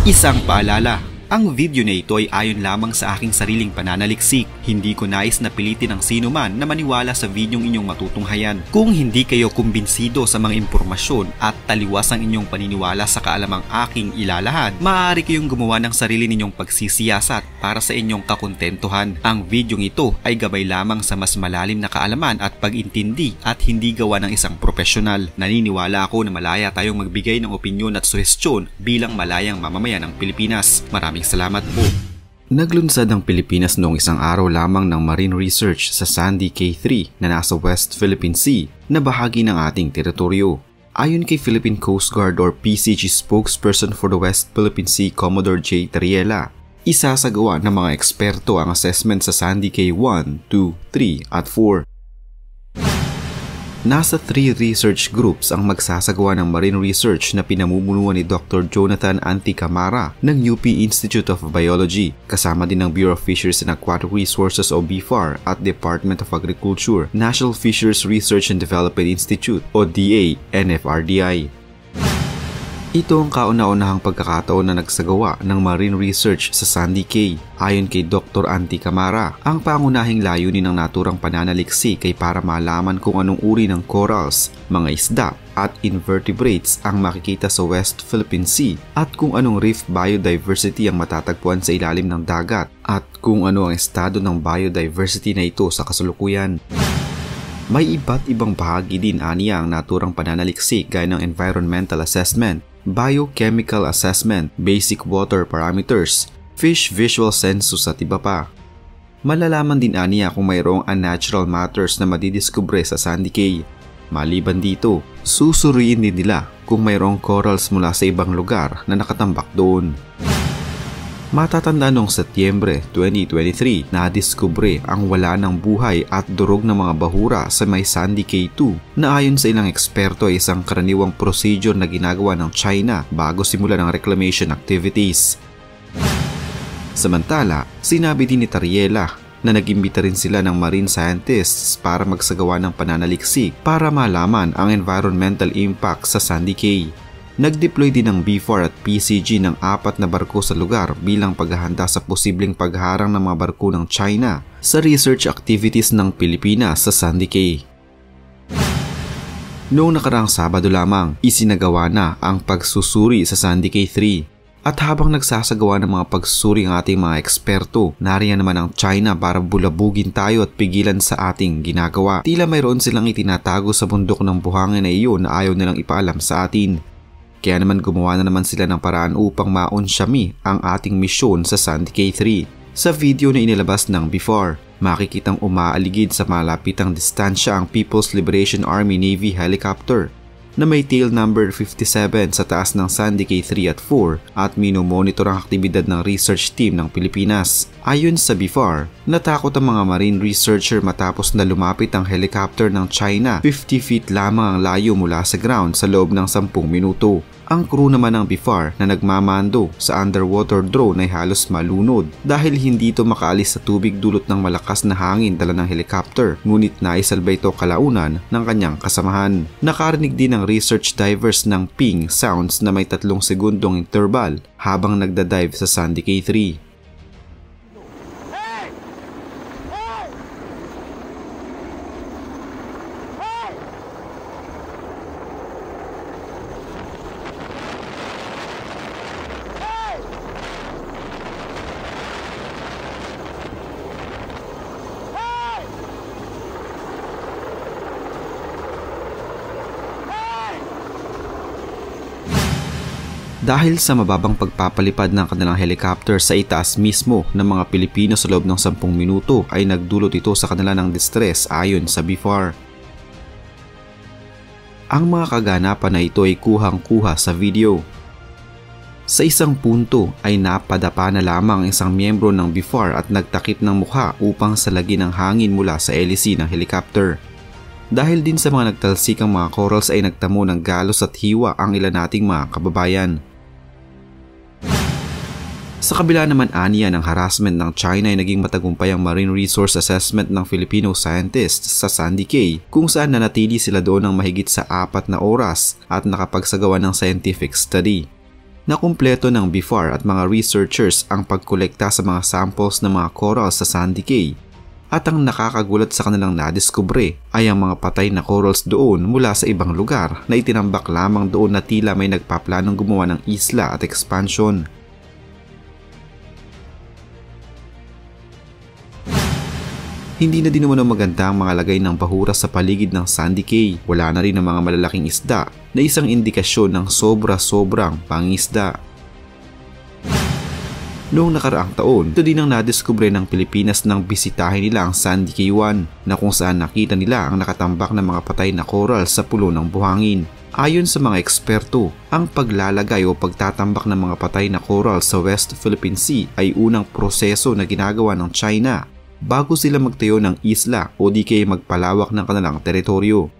Isang paalala, ang video na ito ay ayon lamang sa aking sariling pananaliksik. Hindi ko nais na pilitin ang sino man na maniwala sa videong inyong matutunghayan. Kung hindi kayo kumbinsido sa mga impormasyon at taliwas ang inyong paniniwala sa kaalamang aking ilalahad, maaari kayong gumawa ng sarili ninyong pagsisiyasat para sa inyong kakontentuhan. Ang videong ito ay gabay lamang sa mas malalim na kaalaman at pag-intindi at hindi gawa ng isang profesional. Naniniwala ako na malaya tayong magbigay ng opinyon at suhestyon bilang malayang mamamayan ng Pilipinas. Maraming salamat po. Naglunsad ang Pilipinas noong isang araw lamang ng marine research sa Sandy K3 na nasa West Philippine Sea na bahagi ng ating teritoryo. Ayon kay Philippine Coast Guard or PCG spokesperson for the West Philippine Sea, Commodore J. Tariela, isasagawa ng mga eksperto ang assessment sa Sandy K1, 2, 3 at 4. Nasa 3 research groups ang magsasagawa ng marine research na pinamumunuan ni Dr. Jonathan Anticamara ng UP Institute of Biology, kasama din ng Bureau of Fisheries and Aquatic Resources o BFAR at Department of Agriculture, National Fisheries Research and Development Institute o DA, NFRDI. Ito ang kauna-unahang pagkakataon na nagsagawa ng marine research sa Sandy Cay. Ayon kay Dr. Anticamara, ang pangunahing layunin ng naturang pananaliksik ay para malaman kung anong uri ng corals, mga isda at invertebrates ang makikita sa West Philippine Sea at kung anong reef biodiversity ang matatagpuan sa ilalim ng dagat at kung ano ang estado ng biodiversity na ito sa kasalukuyan. May iba't ibang bahagi din aniya ang naturang pananaliksik gaya ng environmental assessment, biochemical assessment, basic water parameters, fish visual census at iba pa. Malalaman din aniya kung mayroong unnatural matters na madidiskubre sa Sandy Cay. Maliban dito, susuriin din nila kung mayroong corals mula sa ibang lugar na nakatambak doon. Matatanda noong Setyembre 2023 na diskubre ang wala ng buhay at durog ng mga bahura sa may Sandy K2 na ayon sa ilang eksperto ay isang karaniwang procedure na ginagawa ng China bago simulan ang reclamation activities. Samantala, sinabi din ni Tariela na nag-imbita rin sila ng marine scientists para magsagawa ng pananaliksik para malaman ang environmental impact sa Sandy Cay. Nag-deploy din ng BFAR at PCG ng 4 na barko sa lugar bilang paghahanda sa posibleng pagharang ng mga barko ng China sa research activities ng Pilipinas sa Sandy Cay. Noong nakaraang Sabado lamang, isinagawa na ang pagsusuri sa Sandy Cay 3. At habang nagsasagawa ng mga pagsusuri ang ating mga eksperto, nariyan naman ang China para bulabugin tayo at pigilan sa ating ginagawa. Tila mayroon silang itinatago sa bundok ng buhangin na iyon na ayaw nilang ipaalam sa atin. Kaya naman gumawa na naman sila ng paraan upang maunsyami ang ating misyon sa Sandy K3. Sa video na inilabas ng BFAR, makikitang umaaligid sa malapitang distansya ang People's Liberation Army Navy helicopter na may tail number 57 sa taas ng Sandy K3 at 4 at minomonitor ang aktibidad ng research team ng Pilipinas. Ayon sa BFAR, natakot ang mga marine researcher matapos na lumapit ang helicopter ng China 50 feet lamang ang layo mula sa ground sa loob ng 10 minuto. Ang crew naman ng BFAR na nagmamando sa underwater drone ay halos malunod dahil hindi ito makaalis sa tubig dulot ng malakas na hangin dala ng helicopter, ngunit naisalba ito kalaunan ng kanyang kasamahan. Nakarinig din ng research divers ng ping sounds na may 3 segundong interval habang nagdadive sa Sandy K3. Dahil sa mababang pagpapalipad ng kanilang helicopter sa itaas mismo ng mga Pilipino sa loob ng 10 minuto ay nagdulot ito sa kanila ng distress ayon sa BFAR. Ang mga kaganapan na ito ay kuhang-kuha sa video. Sa isang punto ay napadapa na lamang isang miyembro ng BFAR at nagtakip ng mukha upang salagin ang hangin mula sa hélice ng helicopter. Dahil din sa mga nagtalsikang mga corals ay nagtamo ng galos at hiwa ang ilan nating mga kababayan. Sa kabila naman aniya ng harassment ng China ay naging matagumpay ang marine resource assessment ng Filipino scientists sa Sandy Cay kung saan nanatili sila doon ng mahigit sa 4 na oras at nakapagsagawa ng scientific study. Nakumpleto ng BIFAR at mga researchers ang pagkolekta sa mga samples ng mga coral sa Sandy Cay at ang nakakagulat sa kanilang nadiskubre ay ang mga patay na corals doon mula sa ibang lugar na itinambak lamang doon na tila may nagpaplanong gumawa ng isla at expansion. Hindi na din naman maganda ang mga lagay ng bahura sa paligid ng Sandy Cay. Wala na rin ang mga malalaking isda na isang indikasyon ng sobra-sobrang pangisda. Noong nakaraang taon, ito din ang nadiskubre ng Pilipinas nang bisitahin nila ang Sandy Cay 1 na kung saan nakita nila ang nakatambak ng mga patay na coral sa pulo ng buhangin. Ayon sa mga eksperto, ang paglalagay o pagtatambak ng mga patay na coral sa West Philippine Sea ay unang proseso na ginagawa ng China bago sila magtayo ng isla o di kaya magpalawak ng kanilang teritoryo.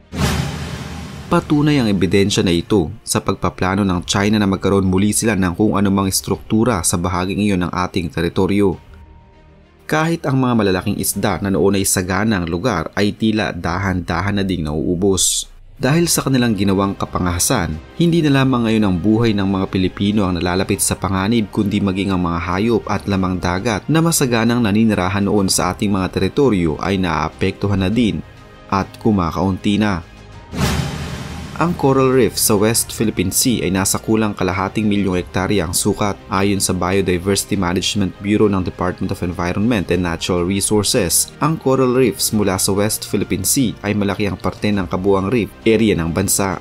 Patunay ang ebidensya na ito sa pagpaplano ng China na magkaroon muli sila ng kung anumang struktura sa bahaging iyon ng ating teritoryo. Kahit ang mga malalaking isda na noon ay saganang lugar ay tila dahan-dahan na ding nauubos. Dahil sa kanilang ginawang kapangahasan, hindi na lamang ngayon ang buhay ng mga Pilipino ang nalalapit sa panganib kundi maging ang mga hayop at lamang dagat na masaganang naninirahan noon sa ating mga teritoryo ay naaapektuhan na din at kumakaunti na. Ang coral reef sa West Philippine Sea ay nasa kulang kalahating milyong hektarya ang sukat. Ayon sa Biodiversity Management Bureau ng Department of Environment and Natural Resources, ang coral reefs mula sa West Philippine Sea ay malaki ang parte ng kabuuang reef area ng bansa.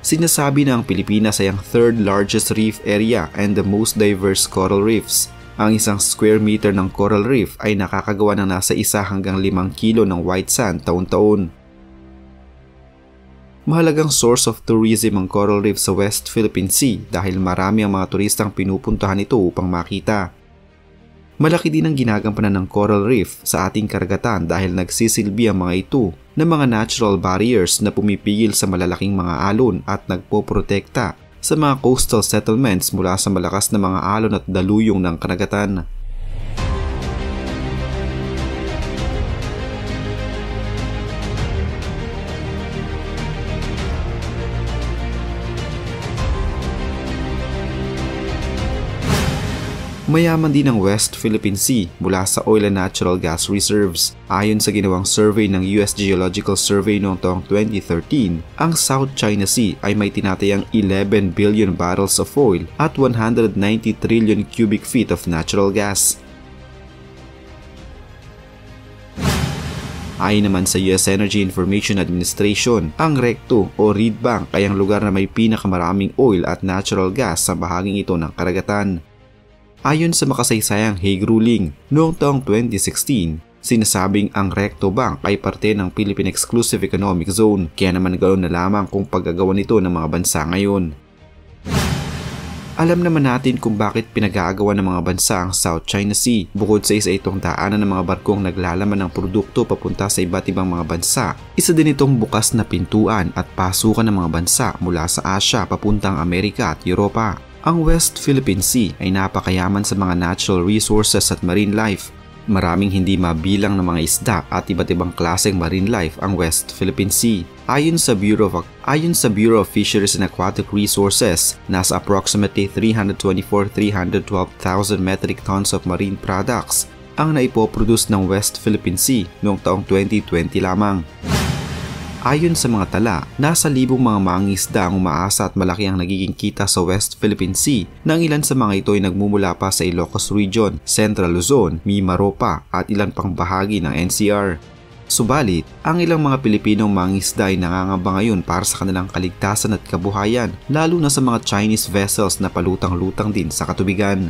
Sinasabi na ang Pilipinas ay ang third largest reef area and the most diverse coral reefs. Ang isang square meter ng coral reef ay nakakagawa ng nasa 1 hanggang 5 kilo ng white sand taon-taon. Mahalagang source of tourism ang coral reef sa West Philippine Sea dahil marami ang mga turistang pinupuntahan ito upang makita. Malaki din ang ginagampanan ng coral reef sa ating karagatan dahil nagsisilbi ang mga ito ng mga natural barriers na pumipigil sa malalaking mga alon at nagpoprotekta sa mga coastal settlements mula sa malakas na mga alon at daluyong ng karagatan. Mayaman din ang West Philippine Sea mula sa oil and natural gas reserves. Ayon sa ginawang survey ng US Geological Survey noong taong 2013, ang South China Sea ay may tinatayang 11 billion barrels of oil at 190 trillion cubic feet of natural gas. Ayon naman sa US Energy Information Administration, ang Recto o Reed Bank ay ang lugar na may pinakamaraming oil at natural gas sa bahaging ito ng karagatan. Ayon sa makasaysayang Hague Ruling, noong taong 2016, sinasabing ang Recto Bank ay parte ng Philippine Exclusive Economic Zone, kaya naman ganoon na lamang kung paggagawa nito ng mga bansa ngayon. Alam naman natin kung bakit pinag-aagawan ng mga bansa ang South China Sea. Bukod sa isa itong daanan ng mga barkong naglalaman ng produkto papunta sa iba't ibang mga bansa, isa din itong bukas na pintuan at pasukan ng mga bansa mula sa Asia papuntang Amerika at Europa. Ang West Philippine Sea ay napakayaman sa mga natural resources at marine life. Maraming hindi mabilang na mga isda at iba't ibang klaseng marine life ang West Philippine Sea. Ayon sa Bureau of Fisheries and Aquatic Resources, nasa approximately 324,312,000 metric tons of marine products ang naipoproduce ng West Philippine Sea noong taong 2020 lamang. Ayon sa mga tala, nasa libong mga mangingisda ang umaasa at malaki ang nagiging kita sa West Philippine Sea nang ilan sa mga ito ay nagmumula pa sa Ilocos Region, Central Luzon, Mimaropa at ilan pang bahagi ng NCR. Subalit, ang ilang mga Pilipinong mangingisda ay nangangamba ngayon para sa kanilang kaligtasan at kabuhayan, lalo na sa mga Chinese vessels na palutang-lutang din sa katubigan.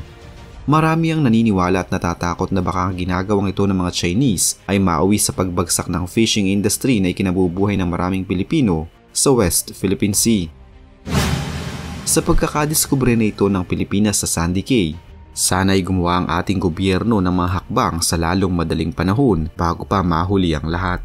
Marami ang naniniwala at natatakot na baka ang ginagawang ito ng mga Chinese ay mauwi sa pagbagsak ng fishing industry na ikinabubuhay ng maraming Pilipino sa West Philippine Sea. Sa pagkakadiskubre na ito ng Pilipinas sa Sandy Cay, sana'y gumawa ang ating gobyerno ng mga hakbang sa lalong madaling panahon bago pa mahuli ang lahat.